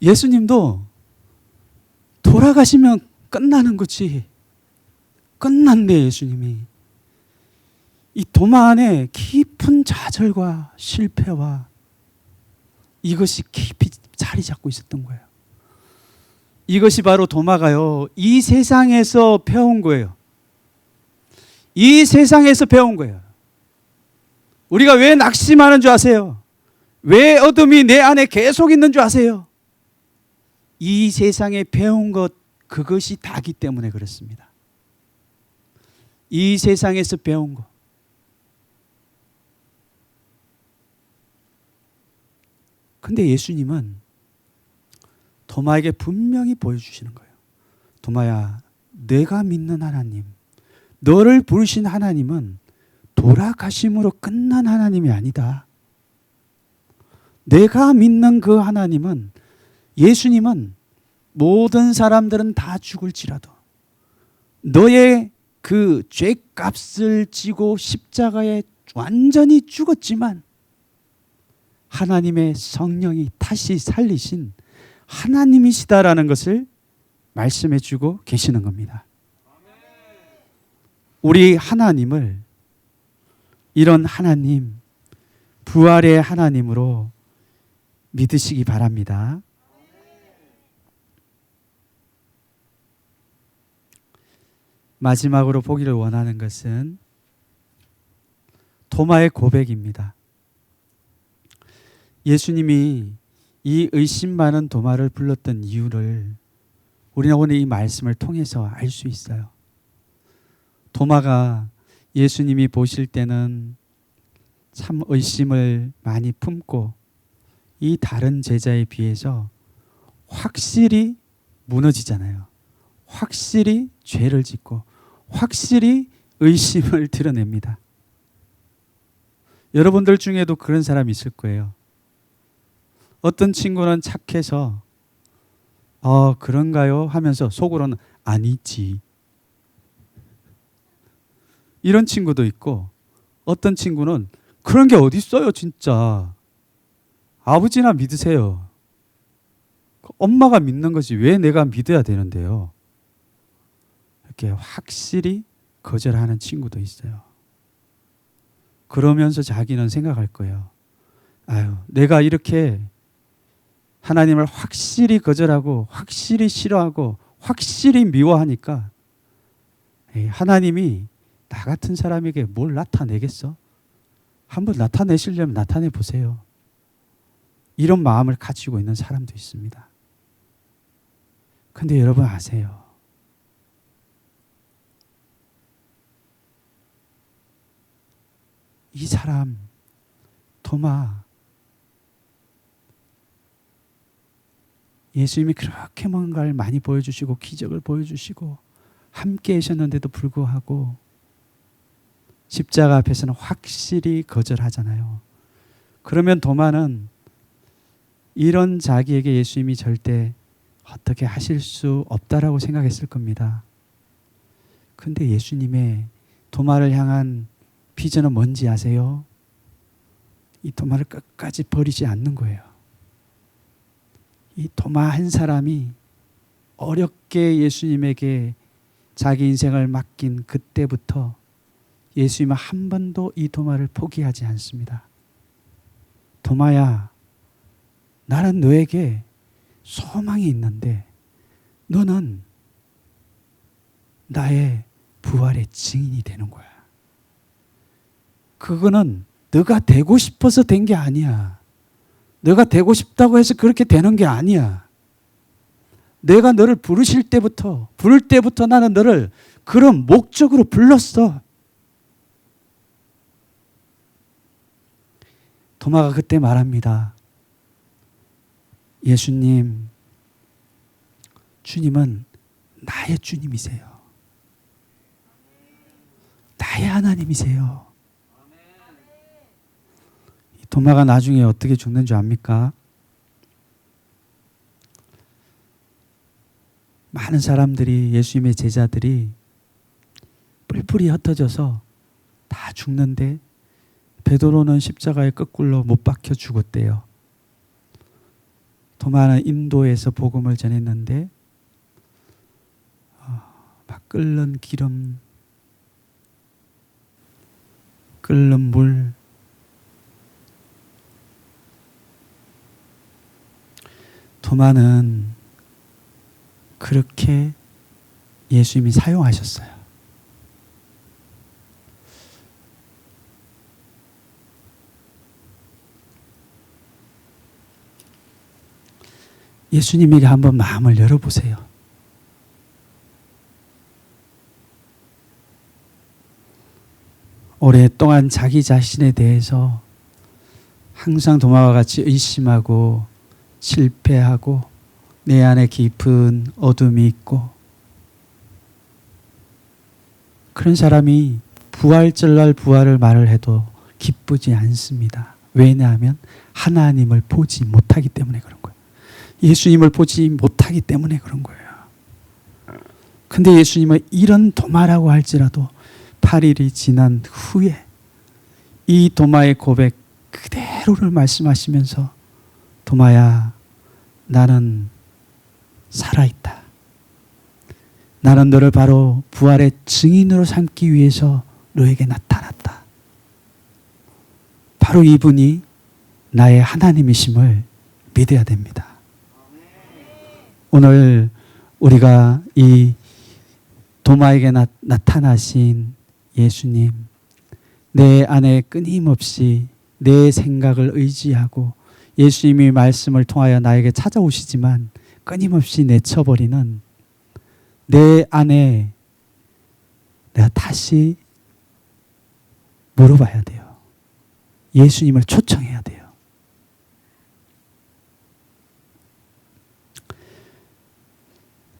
Speaker 4: 예수님도 돌아가시면 끝나는 거지. 끝난대 예수님이. 이 도마 안에 깊은 좌절과 실패와 이것이 깊이 자리 잡고 있었던 거예요. 이것이 바로 도마가요, 이 세상에서 배운 거예요. 이 세상에서 배운 거예요. 우리가 왜 낙심하는 줄 아세요? 왜 어둠이 내 안에 계속 있는 줄 아세요? 이 세상에 배운 것, 그것이 다기 때문에 그렇습니다. 이 세상에서 배운 것. 근데 예수님은 도마에게 분명히 보여주시는 거예요. 도마야, 내가 믿는 하나님, 너를 부르신 하나님은 돌아가심으로 끝난 하나님이 아니다. 내가 믿는 그 하나님은, 예수님은 모든 사람들은 다 죽을지라도 너의 그 죄값을 지고 십자가에 완전히 죽었지만 하나님의 성령이 다시 살리신 하나님이시다라는 것을 말씀해 주고 계시는 겁니다. 우리 하나님을 이런 하나님, 부활의 하나님으로 믿으시기 바랍니다. 마지막으로 보기를 원하는 것은 도마의 고백입니다. 예수님이 이 의심 많은 도마를 불렀던 이유를 우리는 오늘 이 말씀을 통해서 알 수 있어요. 도마가 예수님이 보실 때는 참 의심을 많이 품고 이 다른 제자에 비해서 확실히 무너지잖아요. 확실히 죄를 짓고 확실히 의심을 드러냅니다. 여러분들 중에도 그런 사람이 있을 거예요. 어떤 친구는 착해서 그런가요? 하면서 속으로는 아니지. 이런 친구도 있고, 어떤 친구는 그런 게 어디 있어요 진짜. 아버지나 믿으세요. 엄마가 믿는 것이 왜 내가 믿어야 되는데요. 이렇게 확실히 거절하는 친구도 있어요. 그러면서 자기는 생각할 거예요. 아유, 내가 이렇게 하나님을 확실히 거절하고 확실히 싫어하고 확실히 미워하니까 하나님이 나 같은 사람에게 뭘 나타내겠어? 한번 나타내시려면 나타내 보세요. 이런 마음을 가지고 있는 사람도 있습니다. 근데 여러분 아세요? 이 사람 도마, 예수님이 그렇게 뭔가를 많이 보여주시고 기적을 보여주시고 함께 하셨는데도 불구하고 십자가 앞에서는 확실히 거절하잖아요. 그러면 도마는 이런 자기에게 예수님이 절대 어떻게 하실 수 없다라고 생각했을 겁니다. 근데 예수님의 도마를 향한 비전은 뭔지 아세요? 이 도마를 끝까지 버리지 않는 거예요. 이 도마 한 사람이 어렵게 예수님에게 자기 인생을 맡긴 그때부터 예수님은 한 번도 이 도마를 포기하지 않습니다. 도마야, 나는 너에게 소망이 있는데 너는 나의 부활의 증인이 되는 거야. 그거는 너가 되고 싶어서 된 게 아니야. 너가 되고 싶다고 해서 그렇게 되는 게 아니야. 내가 너를 부를 때부터 나는 너를 그런 목적으로 불렀어. 도마가 그때 말합니다. 예수님, 주님은 나의 주님이세요. 나의 하나님이세요. 도마가 나중에 어떻게 죽는 줄 압니까? 많은 사람들이, 예수님의 제자들이 뿔뿔이 흩어져서 다 죽는데 베드로는 십자가에 거꾸로 못 박혀 죽었대요. 도마는 인도에서 복음을 전했는데 막 끓는 기름, 끓는 물, 도마는 그렇게 예수님이 사용하셨어요. 예수님에게 한번 마음을 열어보세요. 오랫동안 자기 자신에 대해서 항상 도마와 같이 의심하고 실패하고 내 안에 깊은 어둠이 있고 그런 사람이 부활절날 부활을 말을 해도 기쁘지 않습니다. 왜냐하면 하나님을 보지 못하기 때문에 그런 거예요. 예수님을 보지 못하기 때문에 그런 거예요. 근데 예수님은 이런 도마라고 할지라도 8일이 지난 후에 이 도마의 고백 그대로를 말씀하시면서 도마야, 나는 살아있다. 나는 너를 바로 부활의 증인으로 삼기 위해서 너에게 나타났다. 바로 이분이 나의 하나님이심을 믿어야 됩니다. 오늘 우리가 이 도마에게 나타나신 예수님, 내 안에 끊임없이 내 생각을 의지하고 예수님이 말씀을 통하여 나에게 찾아오시지만 끊임없이 내쳐버리는 내 안에 내가 다시 물어봐야 돼요. 예수님을 초청해야 돼요.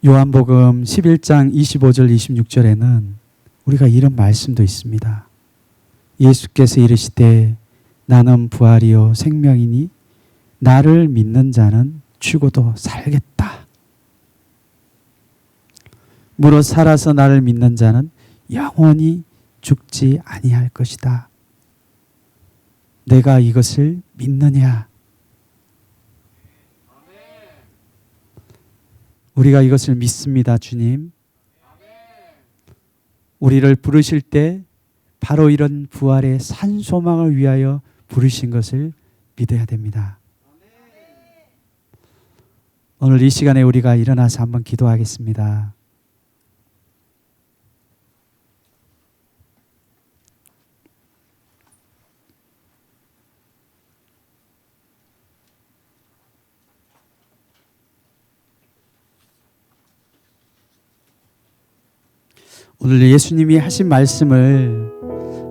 Speaker 4: 요한복음 11장 25절 26절에는 우리가 이런 말씀도 있습니다. 예수께서 이르시되 나는 부활이요 생명이니 나를 믿는 자는 죽어도 살겠다. 무릇 살아서 나를 믿는 자는 영원히 죽지 아니할 것이다. 내가 이것을 믿느냐? 우리가 이것을 믿습니다, 주님. 우리를 부르실 때 바로 이런 부활의 산소망을 위하여 부르신 것을 믿어야 됩니다. 오늘 이 시간에 우리가 일어나서 한번 기도하겠습니다. 오늘 예수님이 하신 말씀을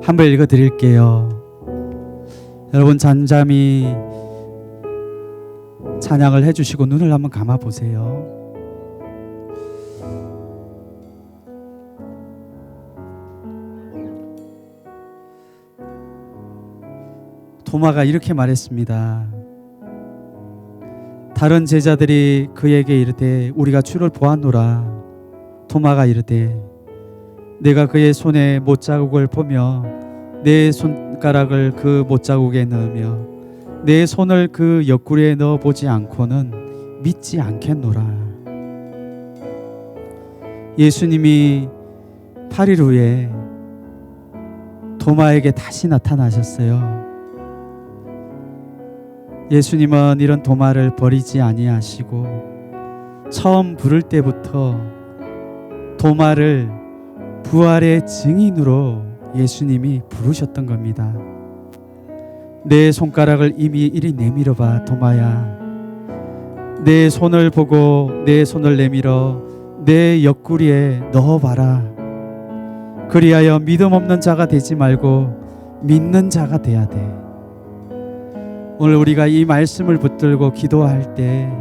Speaker 4: 한번 읽어 드릴게요. 여러분 잠잠히 찬양을 해주시고 눈을 한번 감아 보세요. 도마가 이렇게 말했습니다. 다른 제자들이 그에게 이르되 우리가 주를 보았노라. 도마가 이르되 내가 그의 손에 못자국을 보며 내 손가락을 그 못자국에 넣으며 내 손을 그 옆구리에 넣어보지 않고는 믿지 않겠노라. 예수님이 8일 후에 도마에게 다시 나타나셨어요. 예수님은 이런 도마를 버리지 아니하시고 처음 부를 때부터 도마를 부활의 증인으로 예수님이 부르셨던 겁니다. 내 손가락을 이미 이리 내밀어 봐, 도마야. 내 손을 보고 내 손을 내밀어 내 옆구리에 넣어봐라. 그리하여 믿음 없는 자가 되지 말고 믿는 자가 돼야 돼. 오늘 우리가 이 말씀을 붙들고 기도할 때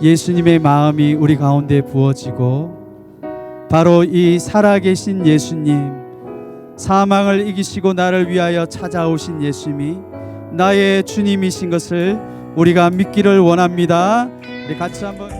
Speaker 4: 예수님의 마음이 우리 가운데 부어지고 바로 이 살아계신 예수님, 사망을 이기시고 나를 위하여 찾아오신 예수님이 나의 주님이신 것을 우리가 믿기를 원합니다. 우리 같이 한번